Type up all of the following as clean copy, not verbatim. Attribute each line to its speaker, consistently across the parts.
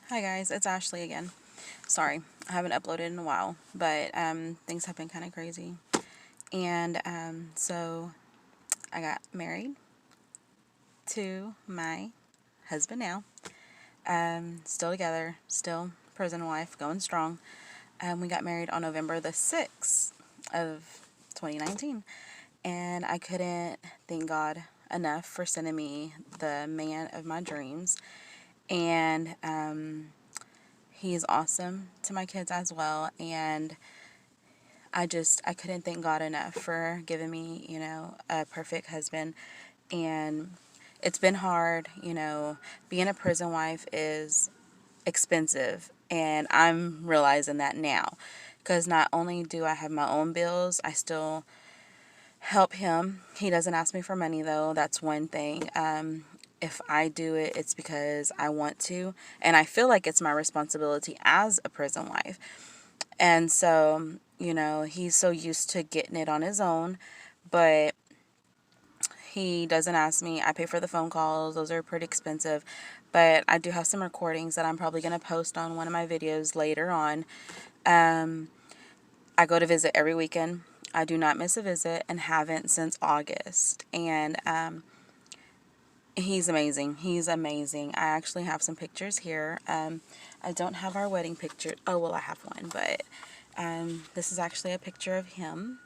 Speaker 1: Hi guys, it's Ashley again. Sorry, I haven't uploaded in a while, but things have been kind of crazy. And so I got married to my husband now. Still together, still prison wife, going strong. We got married on November the 6th of 2019. And I couldn't thank God enough for sending me the man of my dreams. And he is awesome to my kids as well. And I couldn't thank God enough for giving me, a perfect husband. And it's been hard, being a prison wife is expensive. And I'm realizing that now. Because not only do I have my own bills, I still help him. He doesn't ask me for money, though. That's one thing. If I do it, it's because I want to. And I feel like it's my responsibility as a prison wife. And so, he's so used to getting it on his own, but he doesn't ask me. I pay for the phone calls, those are pretty expensive. But I do have some recordings that I'm probably going to post on one of my videos later on. Um, I go to visit every weekend. I do not miss a visit and haven't since August. And he's amazing. He's amazing. I actually have some pictures here. I don't have our wedding picture. Oh, well, I have one, but this is actually a picture of him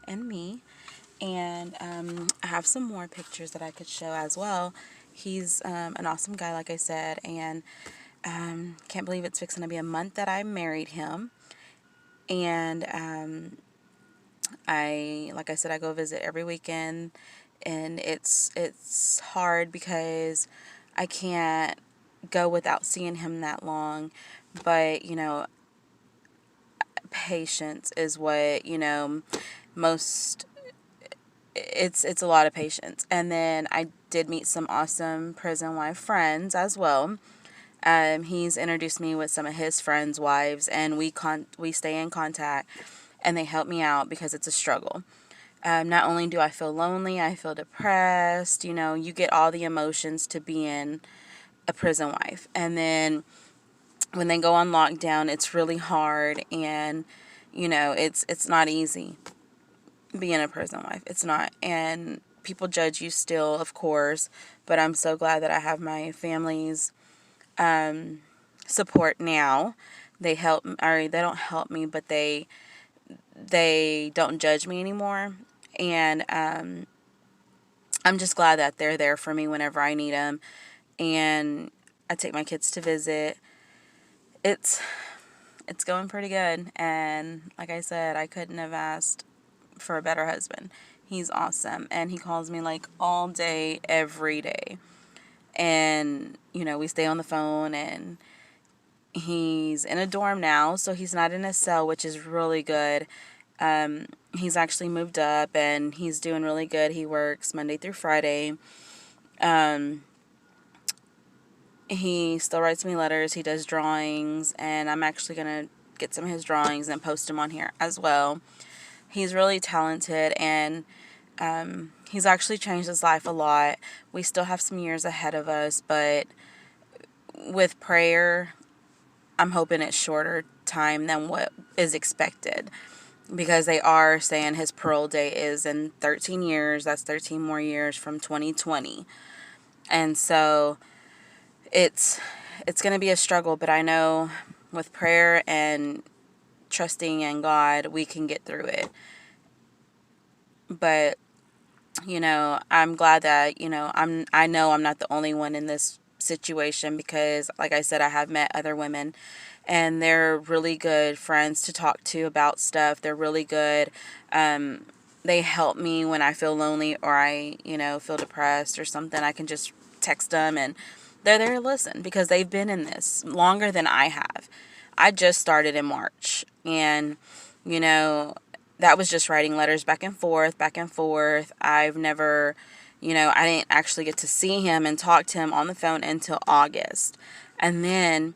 Speaker 1: and me. And I have some more pictures that I could show as well. He's an awesome guy, like I said, and can't believe it's fixing to be a month that I married him. And like I said, I go visit every weekend, and it's hard because I can't go without seeing him that long. But patience is what most it's a lot of patience. And then I did meet some awesome prison wife friends as well. He's introduced me with some of his friends' wives, and we stay in contact, and they help me out because it's a struggle. Not only do I feel lonely, I feel depressed. You get all the emotions to being a prison wife, and then when they go on lockdown, it's really hard, and it's not easy being a prison wife. It's not. And people judge you still, of course, but I'm so glad that I have my family's support now. They help, or they don't help me, but they don't judge me anymore. And I'm just glad that they're there for me whenever I need them. And I take my kids to visit. It's it's going pretty good. And like I said, I couldn't have asked for a better husband. He's awesome. And he calls me like all day, every day. And, we stay on the phone, and he's in a dorm now, so he's not in a cell, which is really good. He's actually moved up, and he's doing really good. He works Monday through Friday. Um, he still writes me letters. He does drawings, and I'm actually going to get some of his drawings and post them on here as well. He's really talented, and he's actually changed his life a lot. We still have some years ahead of us, but with prayer, I'm hoping it's shorter time than what is expected, because they are saying his parole date is in 13 years. That's 13 more years from 2020. And so it's going to be a struggle, but I know with prayer and trusting in God, we can get through it. But I'm glad that I know I'm not the only one in this situation, because like I said, I have met other women, and they're really good friends to talk to about stuff. They're really good. They help me when I feel lonely, or I feel depressed or something. I can just text them, and they're there to listen, because they've been in this longer than I have. I just started in March, and you know that was just writing letters back and forth, back and forth. I've never, I didn't actually get to see him and talk to him on the phone until August. And then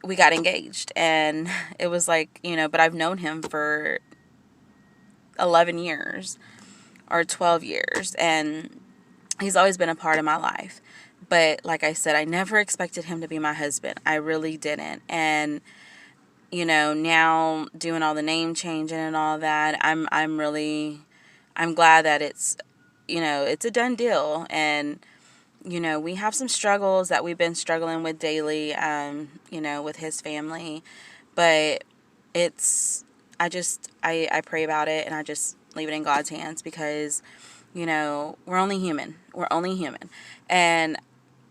Speaker 1: we got engaged, and it was like, but I've known him for 11 years or 12 years, and he's always been a part of my life. But like I said, I never expected him to be my husband. I really didn't. And now doing all the name changing and all that, I'm glad that it's a done deal. And we have some struggles that we've been struggling with daily, with his family, but it's, I pray about it, and I just leave it in God's hands, because, we're only human. We're only human. And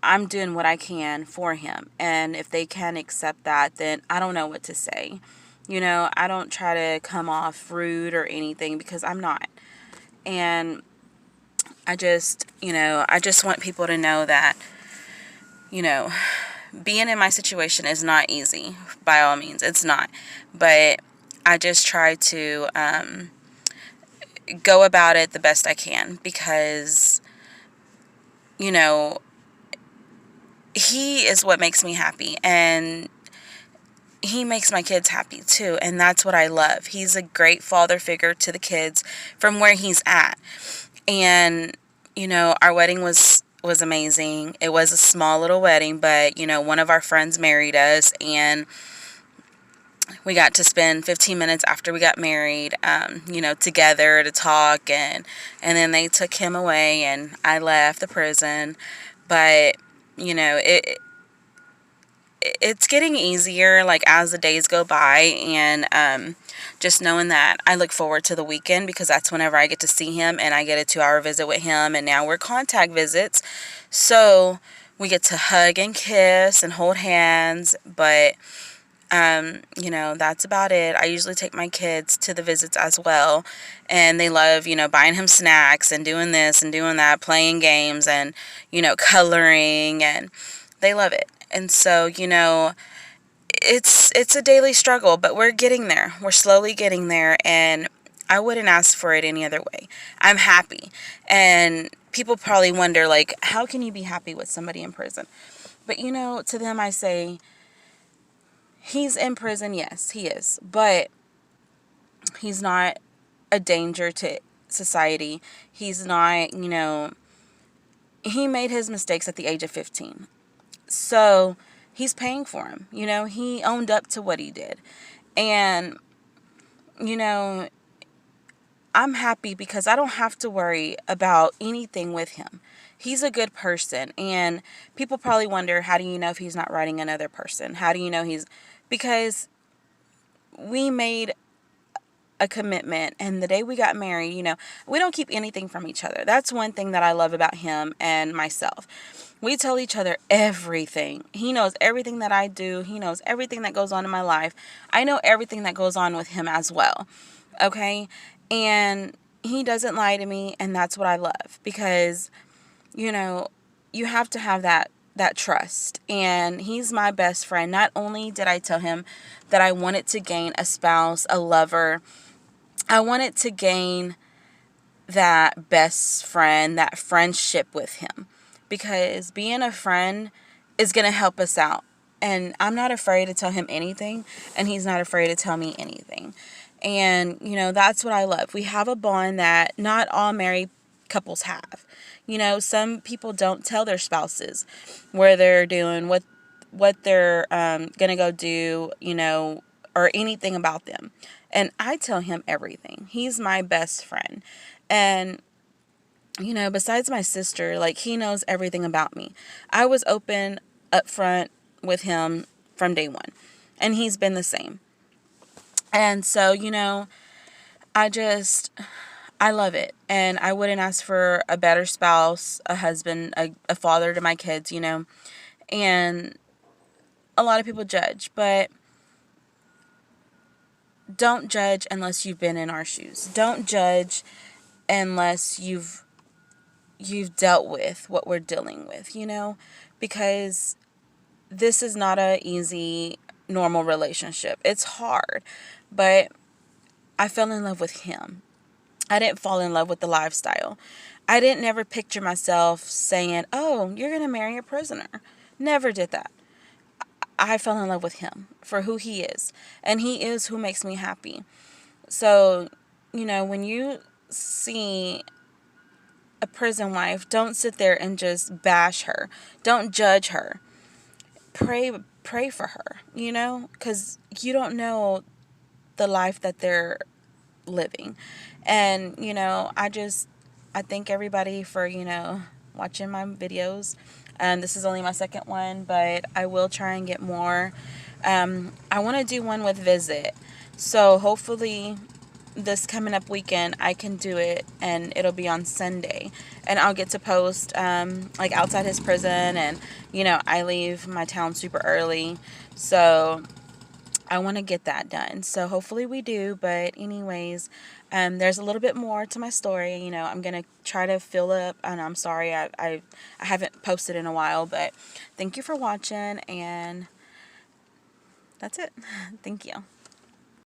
Speaker 1: I'm doing what I can for him. And if they can't accept that, then I don't know what to say. I don't try to come off rude or anything, because I'm not. And I just want people to know that, being in my situation is not easy, by all means. It's not. But I just try to go about it the best I can, because, he is what makes me happy, and he makes my kids happy too, and that's what I love. He's a great father figure to the kids from where he's at. And our wedding was amazing. It was a small little wedding, but one of our friends married us, and we got to spend 15 minutes after we got married, together to talk, and then they took him away, and I left the prison. But it's getting easier, like, as the days go by, and just knowing that I look forward to the weekend, because that's whenever I get to see him, and I get a 2-hour visit with him, and now we're contact visits, so we get to hug and kiss and hold hands. But that's about it. I usually take my kids to the visits as well, and they love, buying him snacks and doing this and doing that, playing games and, coloring, and they love it. And so, it's a daily struggle, but we're getting there. We're slowly getting there, and I wouldn't ask for it any other way. I'm happy. And people probably wonder, like, how can you be happy with somebody in prison? But, to them I say, he's in prison, yes, he is. But he's not a danger to society. He's not, he made his mistakes at the age of 15. So he's paying for him. He owned up to what he did. And, I'm happy because I don't have to worry about anything with him. He's a good person. And people probably wonder, how do you know if he's not writing another person? How do you know because we made a commitment, and the day we got married, we don't keep anything from each other. That's one thing that I love about him and myself. We tell each other everything. He knows everything that I do. He knows everything that goes on in my life. I know everything that goes on with him as well. Okay? And he doesn't lie to me, and that's what I love, because, you have to have that trust. And he's my best friend. Not only did I tell him that I wanted to gain a spouse, a lover, I wanted to gain that best friend, that friendship with him, because being a friend is going to help us out. And I'm not afraid to tell him anything, and he's not afraid to tell me anything. And, that's what I love. We have a bond that not all married couples have. Some people don't tell their spouses where they're doing, what they're going to go do, or anything about them. And I tell him everything. He's my best friend. And, besides my sister, like, he knows everything about me. I was open up front with him from day one. And he's been the same. And so, I love it. And I wouldn't ask for a better spouse, a husband, a father to my kids, And a lot of people judge, but don't judge unless you've been in our shoes. Don't judge unless you've dealt with what we're dealing with, because this is not a easy, normal relationship. It's hard, but I fell in love with him. I didn't fall in love with the lifestyle. I didn't never picture myself saying, oh, you're going to marry a prisoner. Never did that. I fell in love with him for who he is. And he is who makes me happy. So, when you see a prison wife, don't sit there and just bash her. Don't judge her. Pray for her, because you don't know the life that they're living. And, I thank everybody for, watching my videos. This is only my second one, but I will try and get more. I want to do one with Visit. So hopefully this coming up weekend I can do it, and it'll be on Sunday, and I'll get to post like outside his prison. And I leave my town super early, so I want to get that done. So hopefully we do. But anyways, there's a little bit more to my story. I'm gonna try to fill up, and I'm sorry I haven't posted in a while, but thank you for watching, and that's it. Thank you.